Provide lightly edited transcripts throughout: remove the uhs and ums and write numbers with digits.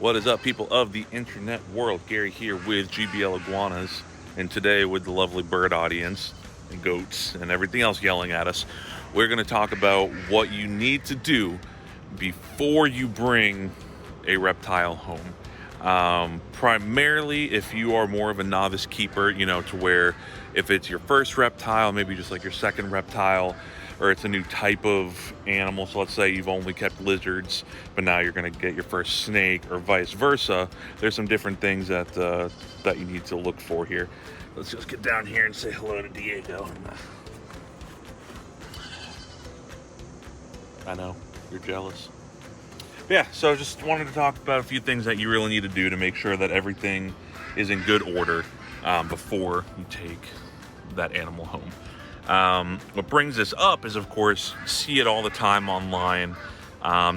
What is up, people of the internet world? Gary here with GBL Iguanas, and today with the lovely bird audience and goats and everything else yelling at us, we're going to talk about what you need to do before you bring a reptile home. Primarily if you are more of a novice keeper, to where if it's your first reptile, maybe just like your second reptile, or it's a new type of animal. So let's say you've only kept lizards, but now you're going to get your first snake, or vice versa. There's some different things that you need to look for here. Let's just get down here and say hello to Diego. I know, you're jealous. Yeah, so just wanted to talk about a few things that you really need to do to make sure that everything is in good order before you take that animal home. What brings this up is, of course, you see it all the time online,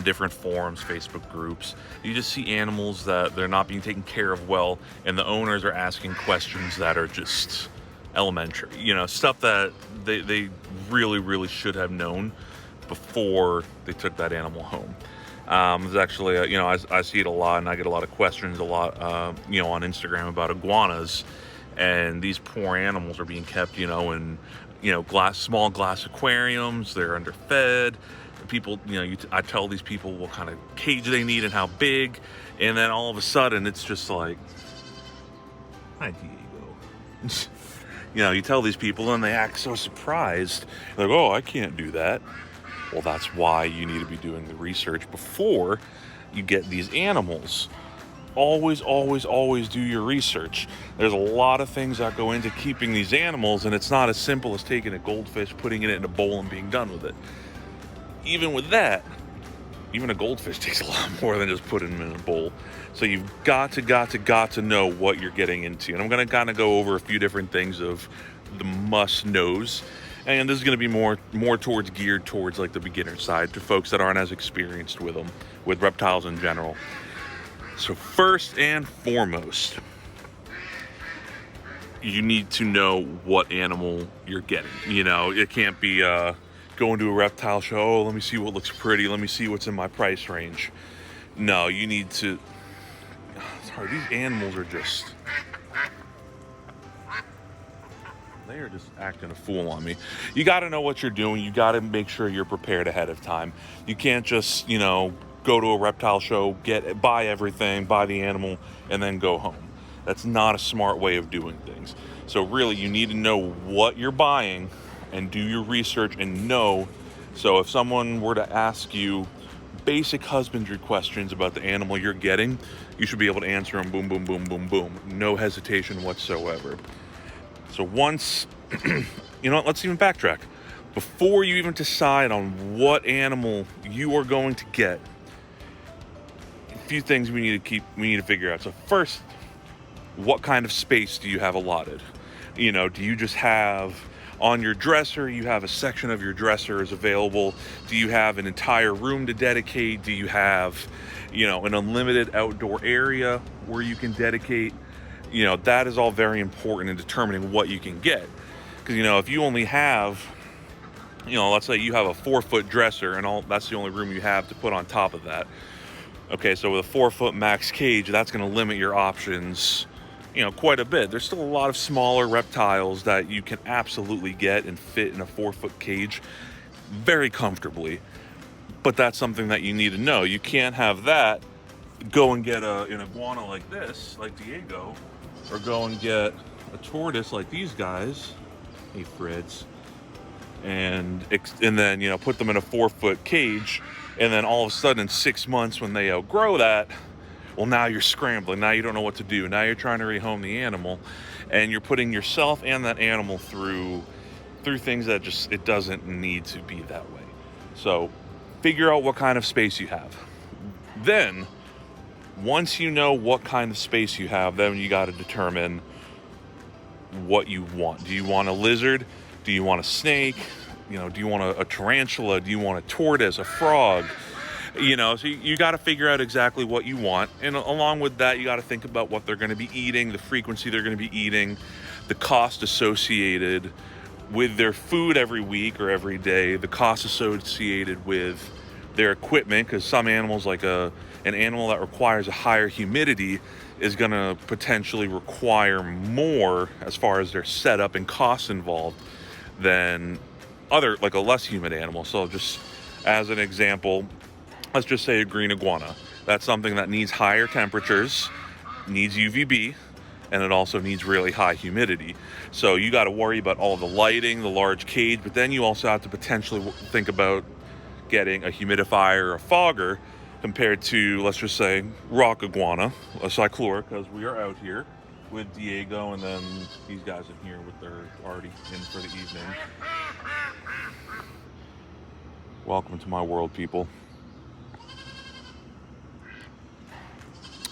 different forums, Facebook groups. You just see animals that they're not being taken care of well, and the owners are asking questions that are just elementary, stuff that they really, really should have known before they took that animal home. There's actually, I see it a lot, and I get a lot of questions a lot, on Instagram about iguanas, and these poor animals are being kept, in small glass aquariums. They're underfed. People, I tell these people what kind of cage they need and how big, and then all of a sudden it's just like, hi Diego. You tell these people and they act so surprised. They're like, oh, I can't do that. Well, that's why you need to be doing the research before you get these animals. Always, always, always do your research. There's a lot of things that go into keeping these animals, and it's not as simple as taking a goldfish, putting it in a bowl, and being done with it. Even with that, even a goldfish takes a lot more than just putting them in a bowl. So you've got to know what you're getting into. And I'm going to kind of go over a few different things of the must-knows. And this is going to be more geared towards like the beginner side, to folks that aren't as experienced with them, with reptiles in general. So first and foremost, you need to know what animal you're getting. It can't be going to a reptile show, oh, let me see what looks pretty, let me see what's in my price range. No, you need to, sorry, these animals are just, they are just acting a fool on me. You got to know what you're doing. You got to make sure you're prepared ahead of time. You can't just, go to a reptile show, buy everything, buy the animal, and then go home. That's not a smart way of doing things. So really, you need to know what you're buying and do your research and know. So if someone were to ask you basic husbandry questions about the animal you're getting, you should be able to answer them boom, boom, boom, boom, boom. No hesitation whatsoever. So once, let's even backtrack. Before you even decide on what animal you are going to get, a few things we need to figure out. So first, what kind of space do you have allotted? Do you just have on your dresser, you have a section of your dresser is available? Do you have an entire room to dedicate? Do you have, an unlimited outdoor area where you can dedicate? That is all very important in determining what you can get. Because, if you only have, let's say you have a 4-foot dresser and that's the only room you have to put on top of that. Okay, so with a 4-foot max cage, that's going to limit your options, quite a bit. There's still a lot of smaller reptiles that you can absolutely get and fit in a 4-foot cage very comfortably. But that's something that you need to know. You can't have that, go and get an iguana like this, like Diego, or go and get a tortoise like these guys, hey Fritz, and then put them in a 4-foot cage, and then all of a sudden in 6 months when they outgrow that, well, now you're scrambling. Now you don't know what to do. Now you're trying to rehome the animal, and you're putting yourself and that animal through things that just, it doesn't need to be that way. So figure out what kind of space you have. Then once you know what kind of space you have, then you got to determine what you want. Do you want a lizard? Do you want a snake? Do you want a tarantula? Do you want a tortoise, a frog? So you got to figure out exactly what you want. And along with that, you got to think about what they're going to be eating, the frequency they're going to be eating, the cost associated with their food every week or every day, the cost associated with their equipment, because some animals, like a an animal that requires a higher humidity is going to potentially require more as far as their setup and costs involved than other, like a less humid animal. So just as an example, let's just say a green iguana. That's something that needs higher temperatures, needs UVB, and it also needs really high humidity. So you got to worry about all the lighting, the large cage, but then you also have to potentially think about getting a humidifier or a fogger compared to, let's just say, rock iguana, a cyclura, because we are out here with Diego, and then these guys in here with their already in for the evening. Welcome to my world, people.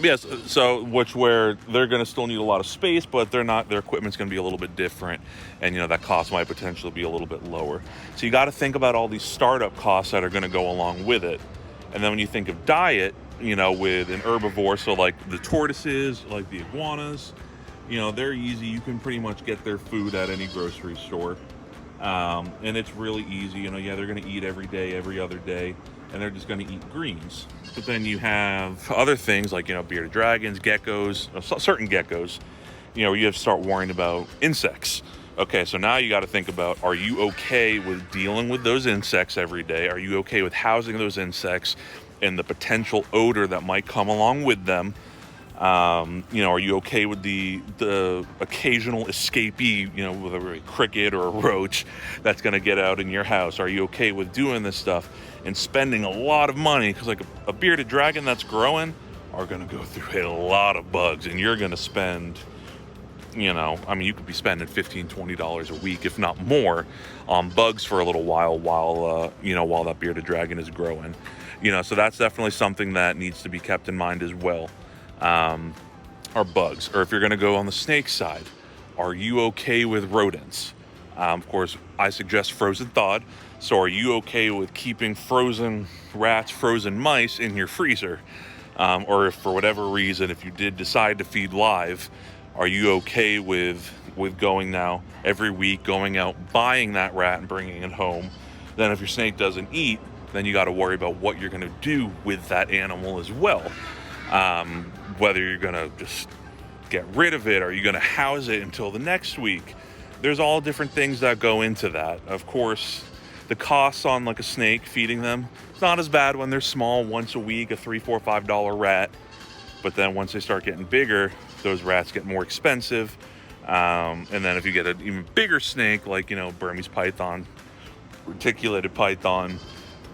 Yes, so where they're going to still need a lot of space, but their equipment's going to be a little bit different, and that cost might potentially be a little bit lower. So you got to think about all these startup costs that are going to go along with it. And then when you think of diet, with an herbivore, so like the tortoises, like the iguanas, they're easy. You can pretty much get their food at any grocery store, and it's really easy. They're going to eat every day, every other day, and they're just going to eat greens. But then you have other things like, bearded dragons, geckos, certain geckos, you have to start worrying about insects. Okay, so now you got to think about, are you okay with dealing with those insects every day? Are you okay with housing those insects and the potential odor that might come along with them? Are you okay with the occasional escapee, whether a cricket or a roach that's going to get out in your house? Are you okay with doing this stuff and spending a lot of money? Because like a bearded dragon that's growing are going to go through a lot of bugs, and you're going to spend, you could be spending $15, $20 a week, if not more, on bugs for a little while that bearded dragon is growing. So that's definitely something that needs to be kept in mind as well. Are bugs. Or if you're going to go on the snake side, are you okay with rodents? Of course, I suggest frozen thawed. So are you okay with keeping frozen rats, frozen mice in your freezer? Or if for whatever reason, if you did decide to feed live, are you okay with going now every week, going out, buying that rat and bringing it home? Then if your snake doesn't eat, then you got to worry about what you're going to do with that animal as well. Whether you're going to just get rid of it, or you're going to house it until the next week. There's all different things that go into that. Of course, the costs on like a snake, feeding them, it's not as bad when they're small, once a week, a $3, $4, $5 rat. But then once they start getting bigger, those rats get more expensive. And then if you get an even bigger snake, like, Burmese python, reticulated python,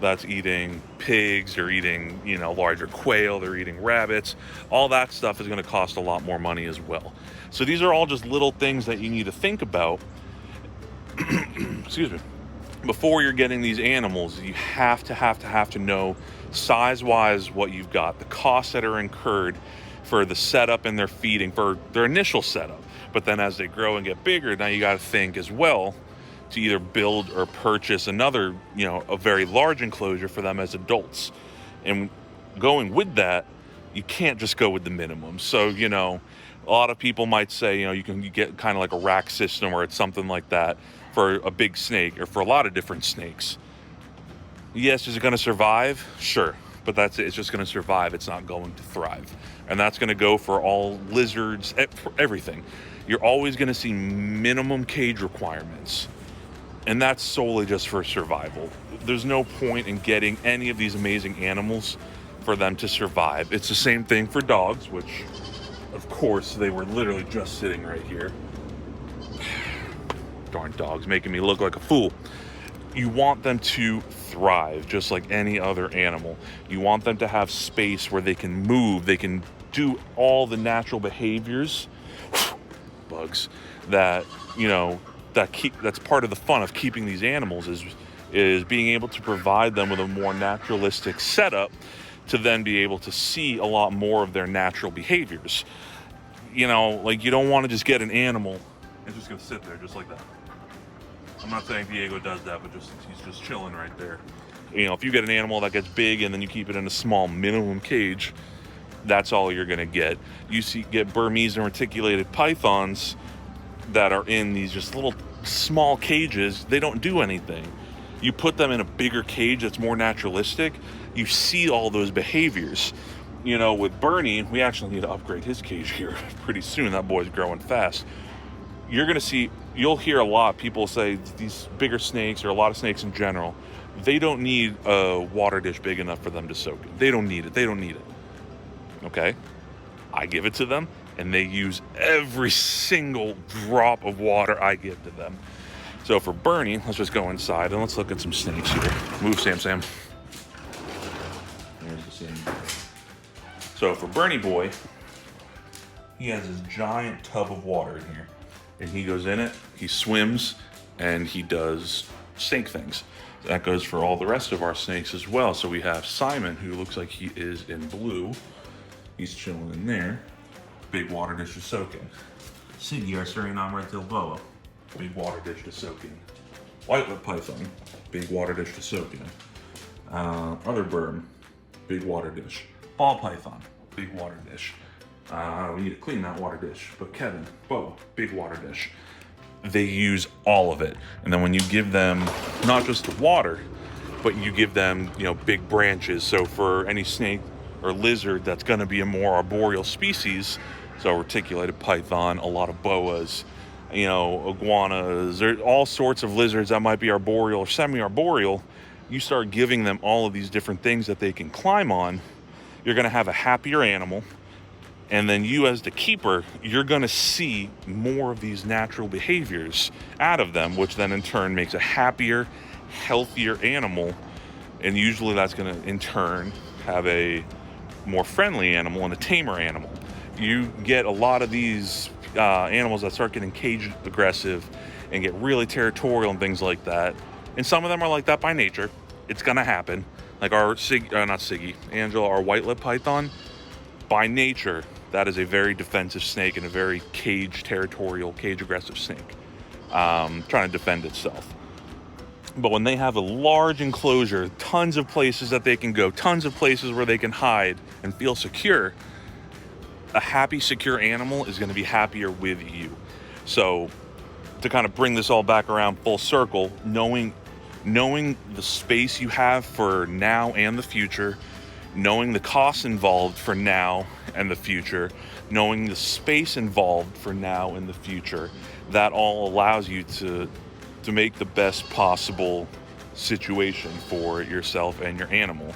that's eating pigs, or eating, larger quail, they're eating rabbits. All that stuff is going to cost a lot more money as well. So these are all just little things that you need to think about. Excuse me. Before you're getting these animals, you have to know size-wise what you've got, the costs that are incurred for the setup and their feeding, for their initial setup. But then as they grow and get bigger, now you got to think as well to either build or purchase another, a very large enclosure for them as adults. And going with that, you can't just go with the minimum. So, a lot of people might say, you get kind of like a rack system, or it's something like that for a big snake, or for a lot of different snakes. Yes, is it going to survive? Sure. But that's it. It's just going to survive. It's not going to thrive. And that's going to go for all lizards, for everything. You're always going to see minimum cage requirements. And that's solely just for survival. There's no point in getting any of these amazing animals for them to survive. It's the same thing for dogs, which, of course, they were literally just sitting right here. Darn dogs, making me look like a fool. You want them to thrive just like any other animal. You want them to have space where they can move, they can do all the natural behaviors, bugs, that, that's part of the fun of keeping these animals, is being able to provide them with a more naturalistic setup to then be able to see a lot more of their natural behaviors. You don't want to just get an animal and just go sit there just like that. I'm not saying Diego does that, but he's just chilling right there. If you get an animal that gets big and then you keep it in a small minimum cage, that's all you're going to get. You get Burmese and reticulated pythons that are in these just little small cages. They don't do anything. You put them in a bigger cage that's more naturalistic, you see all those behaviors. you know, with Bernie, we actually need to upgrade his cage here pretty soon. That boy's growing fast. You're going to see, you'll hear a lot, people say these bigger snakes, or a lot of snakes in general, they don't need a water dish big enough for them to soak in. They don't need it. Okay? I give it to them, and they use every single drop of water I give to them. So for Bernie, let's just go inside and let's look at some snakes here. Move, Sam. There's the same. So for Bernie boy, he has this giant tub of water in here. And he goes in it, he swims, and he does snake things. That goes for all the rest of our snakes as well. So we have Simon, who looks like he is in blue. He's chilling in there. Big water dish to soak in. Siggy, our Suriname red-tailed boa. Big water dish to soak in. White-lip python. Big water dish to soak in. Other berm. Big water dish. Ball python. Big water dish. We need to clean that water dish. But Kevin, boa, big water dish. They use all of it. And then when you give them not just the water, but you give them, you know, big branches. So for any snake or lizard that's going to be a more arboreal species, so reticulated python, a lot of boas, you know, iguanas, there all sorts of lizards that might be arboreal or semi-arboreal, you start giving them all of these different things that they can climb on, you're going to have a happier animal. And then you as the keeper, you're going to see more of these natural behaviors out of them, which then in turn makes a happier, healthier animal. And usually that's going to in turn have a more friendly animal and a tamer animal. You get a lot of these animals that start getting cage aggressive and get really territorial and things like that. And some of them are like that by nature. It's going to happen. Like our Angela, our white-lip python, by nature, that is a very defensive snake and a very territorial, cage-aggressive snake, trying to defend itself. But when they have a large enclosure, tons of places that they can go, tons of places where they can hide and feel secure, a happy, secure animal is going to be happier with you. So to kind of bring this all back around full circle, knowing the space you have for now and the future, knowing the costs involved for now and the future, knowing the space involved for now and the future, that all allows you to make the best possible situation for yourself and your animal.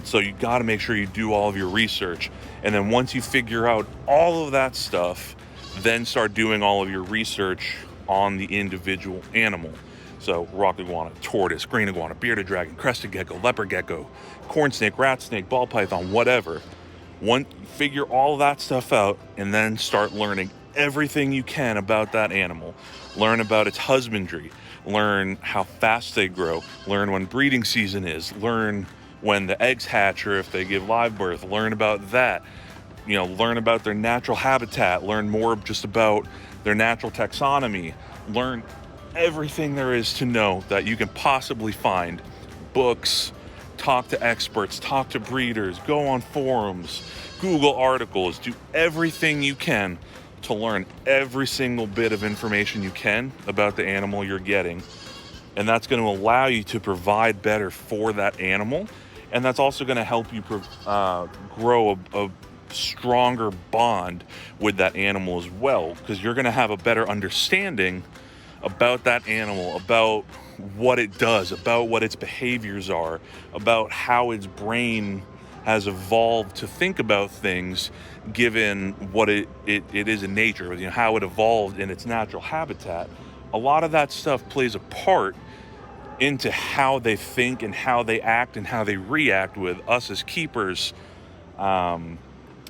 So you got to make sure you do all of your research. And then once you figure out all of that stuff, then start doing all of your research on the individual animal. So rock iguana, tortoise, green iguana, bearded dragon, crested gecko, leopard gecko, corn snake, rat snake, ball python, whatever. Figure all of that stuff out and then start learning everything you can about that animal. Learn about its husbandry. Learn how fast they grow. Learn when breeding season is. Learn when the eggs hatch or if they give live birth. Learn about that. You know, learn about their natural habitat. Learn more just about their natural taxonomy. Learn everything there is to know that you can possibly find. Books, talk to experts, talk to breeders, go on forums, Google articles, do everything you can to learn every single bit of information you can about the animal you're getting. And that's going to allow you to provide better for that animal. And that's also going to help you grow a stronger bond with that animal as well, because you're going to have a better understanding about that animal, about what it does, about what its behaviors are, about how its brain has evolved to think about things given what it is in nature, you know, how it evolved in its natural habitat. A lot of that stuff plays a part into how they think and how they act and how they react with us as keepers. And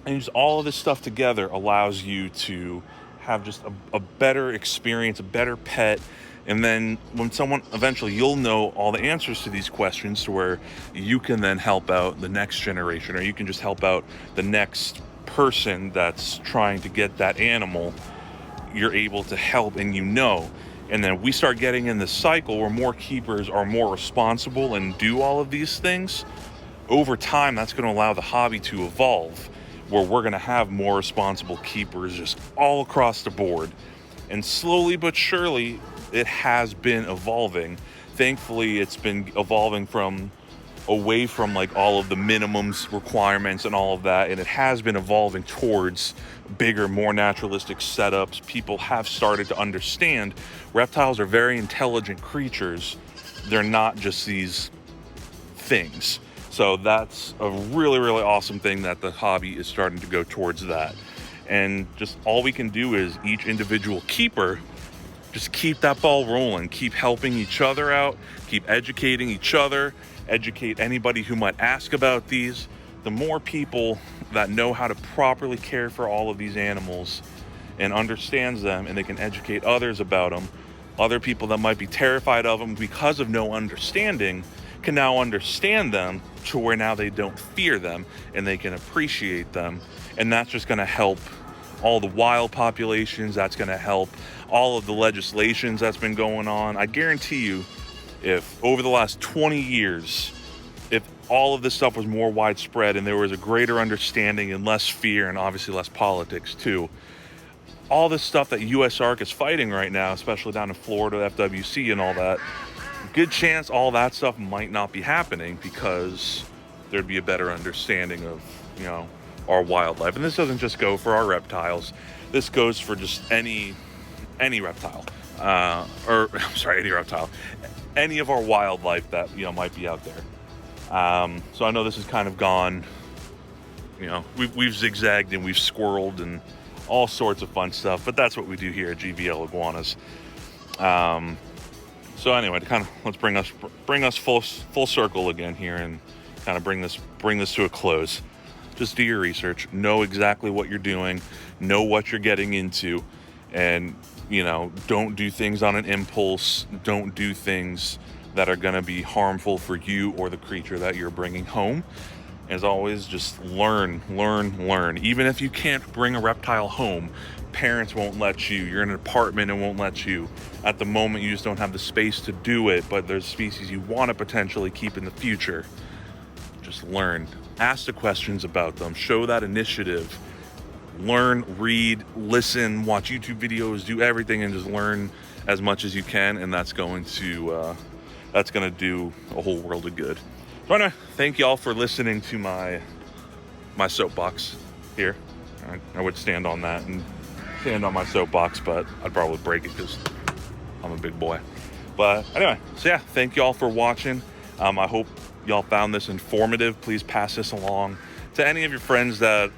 just all of this stuff together allows you to have just a better experience, a better pet. And then when someone, eventually you'll know all the answers to these questions to where you can then help out the next generation, or you can just help out the next person that's trying to get that animal. You're able to help, and you know. And then we start getting in this cycle where more keepers are more responsible and do all of these things. Over time, that's going to allow the hobby to evolve, where we're going to have more responsible keepers just all across the board. And slowly but surely, it has been evolving. Thankfully, it's been evolving from away from like all of the minimums requirements and all of that, and it has been evolving towards bigger, more naturalistic setups. People have started to understand reptiles are very intelligent creatures. They're not just these things. So that's a really, really awesome thing that the hobby is starting to go towards that. And just all we can do is each individual keeper just keep that ball rolling, keep helping each other out, keep educating each other, educate anybody who might ask about these. The more people that know how to properly care for all of these animals and understands them, and they can educate others about them, other people that might be terrified of them because of no understanding can now understand them to where now they don't fear them and they can appreciate them. And that's just going to help all the wild populations. That's going to help all of the legislations that's been going on. I guarantee you, if over the last 20 years, if all of this stuff was more widespread and there was a greater understanding and less fear and obviously less politics too, all this stuff that USARK is fighting right now, especially down in Florida, FWC and all that, good chance all that stuff might not be happening because there'd be a better understanding of, you know, our wildlife. And this doesn't just go for our reptiles. This goes for just any reptile, any reptile, any of our wildlife that, you know, might be out there. So I know this has kind of gone, you know, we've zigzagged and we've squirreled and all sorts of fun stuff, but that's what we do here at GVL Iguanas. So anyway, to kind of let's bring us full circle again here and kind of bring this to a close. Just do your research, know exactly what you're doing, know what you're getting into, and, you know, don't do things on an impulse. Don't do things that are going to be harmful for you or the creature that you're bringing home. As always, just learn. Even if you can't bring a reptile home, parents won't let you. You're in an apartment and won't let you. At the moment, you just don't have the space to do it, but there's species you want to potentially keep in the future. Just learn. Ask the questions about them. Show that initiative. Learn, read, listen, watch YouTube videos, do everything, and just learn as much as you can, and that's going to do a whole world of good. So anyway, thank you all for listening to my soapbox here. I would stand on that and stand on my soapbox, but I'd probably break it because I'm a big boy. But anyway, so yeah, thank you all for watching. I hope y'all found this informative. Please pass this along to any of your friends that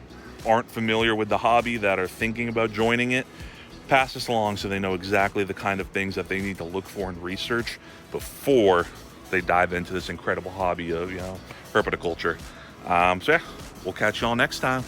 aren't familiar with the hobby, that are thinking about joining it. Pass this along so they know exactly the kind of things that they need to look for and research before they dive into this incredible hobby of, you know, herpetoculture. So yeah, we'll catch y'all next time.